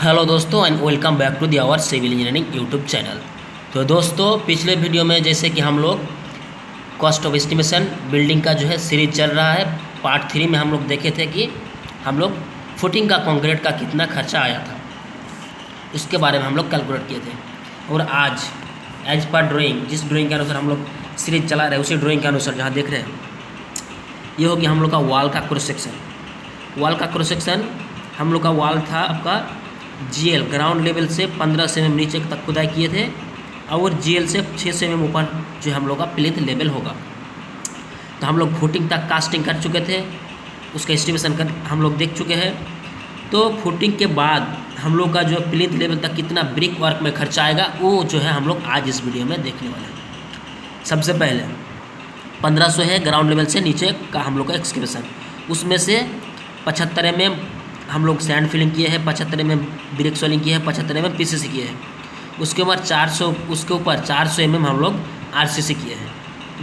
Hello दोस्तों and welcome back to the our civil engineering YouTube channel. तो दोस्तों पिछले वीडियो में जैसे कि हम लोग कॉस्ट ऑफ एस्टिमेशन बिल्डिंग का जो है सीरीज चल रहा है। पार्ट 3 में हम लोग देखे थे कि हम लोग फुटिंग का कंक्रीट का कितना खर्चा आया था, उसके बारे में हम लोग कैलकुलेट किए थे। और आज एज पर ड्राइंग, जिस ड्राइंग के अनुसार हम लोग सीरीज चला रहे हैं उसी ड्राइंग के अनुसार जहाँ देख रहे हैं ये होगी हम लोग का वॉल का क्रॉस सेक्शन। वॉल का क्रॉस सेक्शन हम लोग का वॉल था आपका जीएल ग्राउंड लेवल से 15 mm नीचे तक खुदाई किए थे और जीएल से 6 mm ऊपर जो हम लोग का प्लिंथ लेवल होगा। तो हम लोग फुटिंग तक कास्टिंग कर चुके थे, उसका एस्टिमेशन कर हम लोग देख चुके हैं। तो फुटिंग के बाद हम लोग का जो प्लिंथ लेवल तक कितना ब्रिक वर्क में खर्चा आएगा वो जो है हम लोग आज इस वीडियो में देखने वाले हैं। सबसे पहले 1500 है ग्राउंड लेवल से नीचे का हम लोग का एक्सकेवेशन, उसमें से 75 mm हम लोग सैंड फिलिंग किए हैं, 75 mm ब्रिक सोलिंग किए हैं, 75 mm पीसीसी किए हैं। उसके ऊपर 400 mm हम लोग आरसीसी किए हैं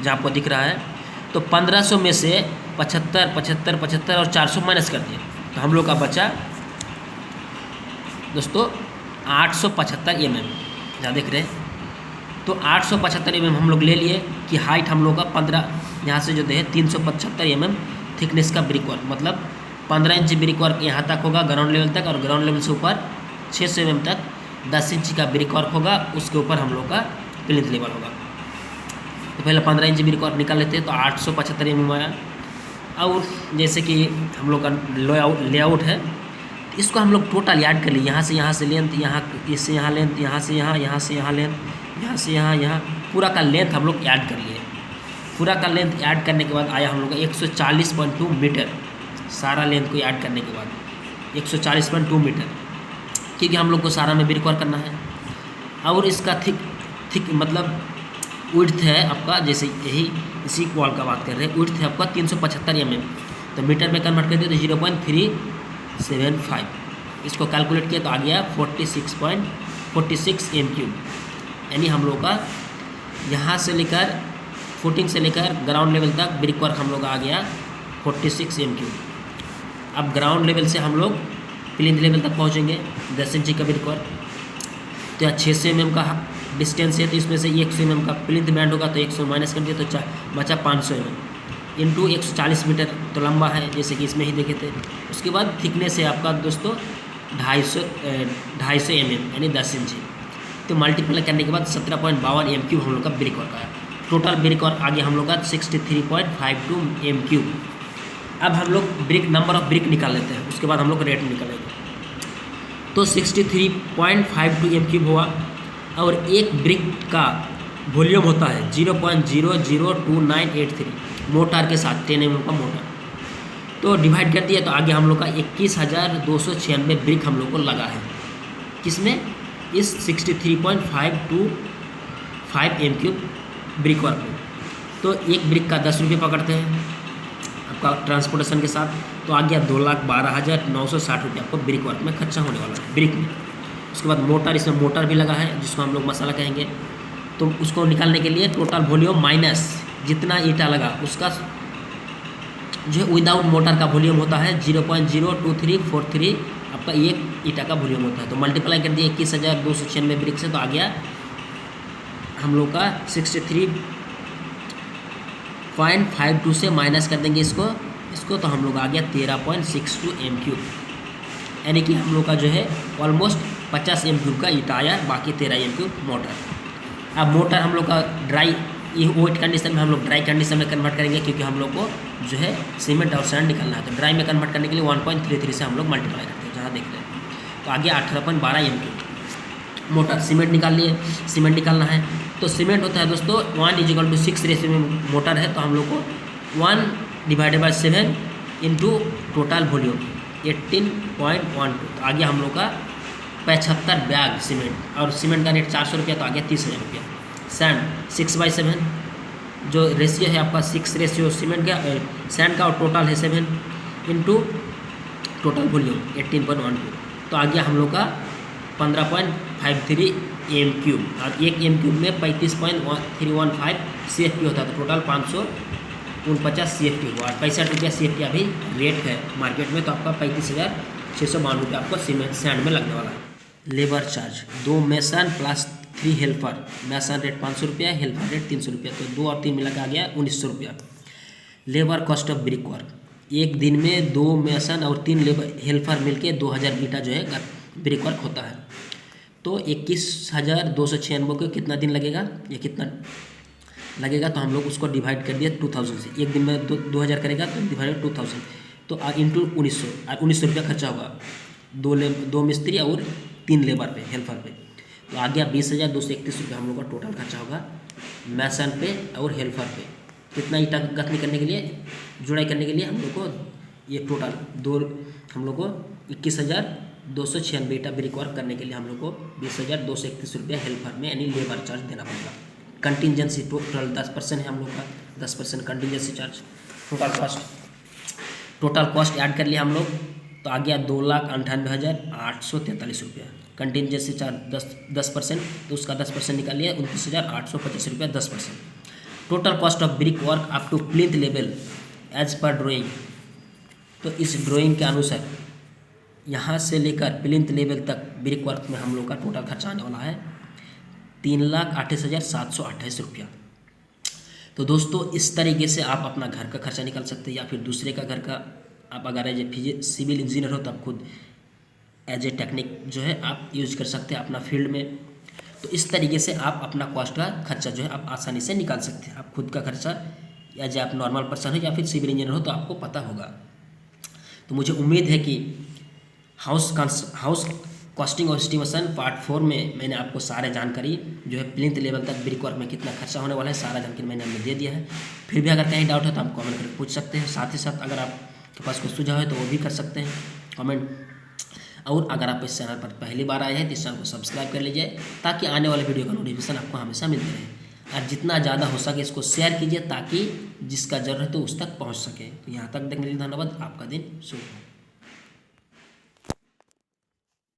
जहाँ आपको दिख रहा है। तो 1500 में से 75, 75, 75 और 400 माइनस कर दिए तो हम लोग का बचा दोस्तों 875 mm जहाँ देख रहे हैं। तो 875 mm हम लोग ले लिए कि हाइट हम लोग का 15 यहाँ से जो दे 375 mm थिकनेस का ब्रिक वर्क, मतलब 15 इंच ब्रिक वर्क यहाँ तक होगा ग्राउंड लेवल तक, और ग्राउंड लेवल से ऊपर 600 mm तक 10 इंच का ब्रिक वर्क होगा, उसके ऊपर हम लोग का प्लिंथ लेवल होगा। तो पहले 15 इंच ब्रिक वर्क निकाल लेते हैं तो 875 mm आया। और जैसे कि हम लोग का लेआउट है, इसको हम लोग टोटल ऐड कर लिए, यहाँ से लेंथ, यहाँ इससे यहाँ लेंथ, यहाँ से यहाँ लेंथ, यहाँ से यहाँ पूरा का लेंथ हम लोग ऐड कर लिए। पूरा का लेंथ ऐड करने के बाद आया हम लोग का 140.2 मीटर। सारा लेंथ को ऐड करने के बाद 140.2 मीटर, क्योंकि हम लोग को सारा में ब्रिक वर्क करना है। और इसका थिक मतलब विड्थ है आपका, जैसे यही इसी वॉल का बात कर रहे हैं, विड्थ है आपका 375 mm। तो मीटर में कन्वर्ट कर दिया तो 0.375, इसको कैलकुलेट किया तो आ गया 46 m3। यानी हम लोग का यहाँ से लेकर फुटिंग से लेकर ग्राउंड लेवल तक ब्रिक वर्क हम लोग आ गया 46 m3। अब ग्राउंड लेवल से हम लोग प्लिंथ लेवल तक पहुँचेंगे 10 इंच का ब्रिक वर्क। तो यहाँ 600 mm का डिस्टेंस है, तो इसमें से 100 mm का प्लिंथ बैंड होगा तो 100 माइनस कर दिया तो बचा 500 mm इंटू 140 मीटर तो लंबा है, जैसे कि इसमें ही देखे थे। उसके बाद थिकनेस है आपका दोस्तों 250 mm यानी 10 इंच। तो मल्टीप्लाई करने के बाद 17.52 m3 हम लोग का ब्रिक वर्क आया। टोटल ब्रिक वर्क आ गया हम लोग का 63.52 m3। अब हम लोग ब्रिक नंबर ऑफ ब्रिक निकाल लेते हैं, उसके बाद हम लोग रेट निकालेंगे। तो 63.52 m3 हुआ, और एक ब्रिक का वॉल्यूम होता है 0.002983 मोटार के साथ 10 mm का मोटार। तो डिवाइड कर दिया तो आगे हम लोग का 21,296 ब्रिक हम लोग को लगा है, किसमें इस 63.525 m3 ब्रिक वर्क में। तो एक ब्रिक का 10 रुपये पकड़ते हैं आपका ट्रांसपोर्टेशन के साथ, तो आ गया 2,12,960 रुपये आपको ब्रिक वर्क में खर्चा होने वाला है ब्रिक में। उसके बाद मोटर, इसमें मोटर भी लगा है जिसको हम लोग मसाला कहेंगे। तो उसको निकालने के लिए टोटल वॉल्यूम माइनस जितना ईटा लगा उसका जो विदाउट मोटर का वॉल्यूम होता है 0.02343 आपका एक ईटा का वॉल्यूम होता है। तो मल्टीप्लाई कर दिए 21,296 ब्रिक से, तो आ गया हम लोग का 63.52 से माइनस कर देंगे इसको तो हम लोग आ गया 13.62 m3। यानी कि हम लोग का जो है ऑलमोस्ट 50 m3 का ईटा आया, बाकी 13 m3 मोटर। अब मोटर हम लोग का ड्राई, ये वेट कंडीशन में हम लोग ड्राई कंडीशन में कन्वर्ट करेंगे, क्योंकि हम लोग को जो है सीमेंट और सैंड निकालना है। तो ड्राई में कन्वर्ट करने के लिए 1.33 से हम लोग मल्टीप्लाई करते हैं, जहाँ देख रहे हैं। तो आ गया 18.12 m3 मोटर। सीमेंट निकाल लिए, सीमेंट निकालना है तो सीमेंट होता है दोस्तों 1:6 रेशियो में मोटर है, तो हम लोग को 1/7 इंटू टोटल वॉल्यूम 18.12। तो आ गया हम लोग का 75 बैग सीमेंट, और सीमेंट का रेट 400 रुपया, तो आ गया 30,000 रुपया। सैंड 6/7 जो रेशियो है आपका 6 रेशियो सीमेंट का सैंड का, और टोटल है 7 इंटू टोटल वॉल्यूम 18.12। तो आ गया हम लोग का 15.53 m3, और एक m3 में 35.315 CFP होता है। तो टोटल 549 CFP हुआ, 65 रुपया CFP अभी रेट है मार्केट में। तो आपका 35,692 रुपये आपको सीमेंट सैंड में लगने वाला है। Labour charge 2 mason plus 3 helper, mason rate 500 रुपया, हेल्पर रेट 300 रुपया, तो 2 और 3 मिला के आ गया 1900 रुपया। Labour cost of brick work, एक दिन में 2 मेसन और 3 लेबर हेल्पर मिलके 2000 ईटा जो है ब्रिक वर्क होता है। तो 21,296 को कितना दिन लगेगा, ये कितना लगेगा, तो हम लोग उसको डिवाइड कर दिया 2000 से। एक दिन में 2000 करेगा तो डिवाइड 2000, तो इंटू 1900 रुपया खर्चा होगा 2 मिस्त्री और 3 लेबर पे, हेल्पर पे। तो आ गया 20,231 रुपया हम लोग का टोटल खर्चा होगा मैसन पे और हेल्पर पे। कितना ईटा गथनी करने के लिए, जुड़ाई करने के लिए हम लोग को ये टोटल हम लोग को 21,296 ईटा ब्रिक वर्क करने के लिए हम लोग को 20,231 रुपया हेल्पर में यानी लेबर चार्ज देना पड़ेगा। कंटिजेंसी टोटल 10% है हम लोग का, 10% contingency charge. Total cost add कर लिया हम लोग, तो आ गया 2,98,843 रुपया। कंटिजेंसी चार्ज 10%, तो उसका 10% निकाल लिया 29,825 रुपया 10%। Total cost of brick work up to plinth level as per drawing, तो इस ड्राइंग के अनुसार यहाँ से लेकर प्लिंथ लेवल तक ब्रिक वर्क में हम लोग का टोटल खर्चा आने वाला है 3,28,728 रुपया। तो दोस्तों इस तरीके से आप अपना घर का खर्चा निकाल सकते हैं, या फिर दूसरे का घर का। आप अगर एज ए सिविल इंजीनियर हो तो आप खुद एज ए टेक्निक जो है आप यूज कर सकते हैं अपना फील्ड में। तो इस तरीके से आप अपना कॉस्ट का खर्चा जो है आप आसानी से निकाल सकते हैं। आप खुद का खर्चा एज आप नॉर्मल पर्सन हो या फिर सिविल इंजीनियर हो तो आपको पता होगा। तो मुझे उम्मीद है कि हाउस कॉस्टिंग और एस्टिमेशन पार्ट 4 में मैंने आपको सारे जानकारी जो है प्लिंथ लेवल तक ब्रिक वर्क में कितना खर्चा होने वाला है सारा जानकारी मैंने आपको दे दिया है। फिर भी अगर कहीं डाउट है तो आप कमेंट करके पूछ सकते हैं। साथ ही साथ अगर आपके पास कोई सुझाव है तो वो भी कर सकते हैं कमेंट। और अगर आप इस चैनल पर पहली बार आए हैं तो इस चैनल को सब्सक्राइब कर लीजिए ताकि आने वाले वीडियो का नोटिफिकेशन आपको हमेशा मिलते रहे। और जितना ज़्यादा हो सके इसको शेयर कीजिए ताकि जिसका ज़रूरत है उस तक पहुँच सके। तो यहाँ तक देखने के लिए धन्यवाद। आपका दिन शुभ हो।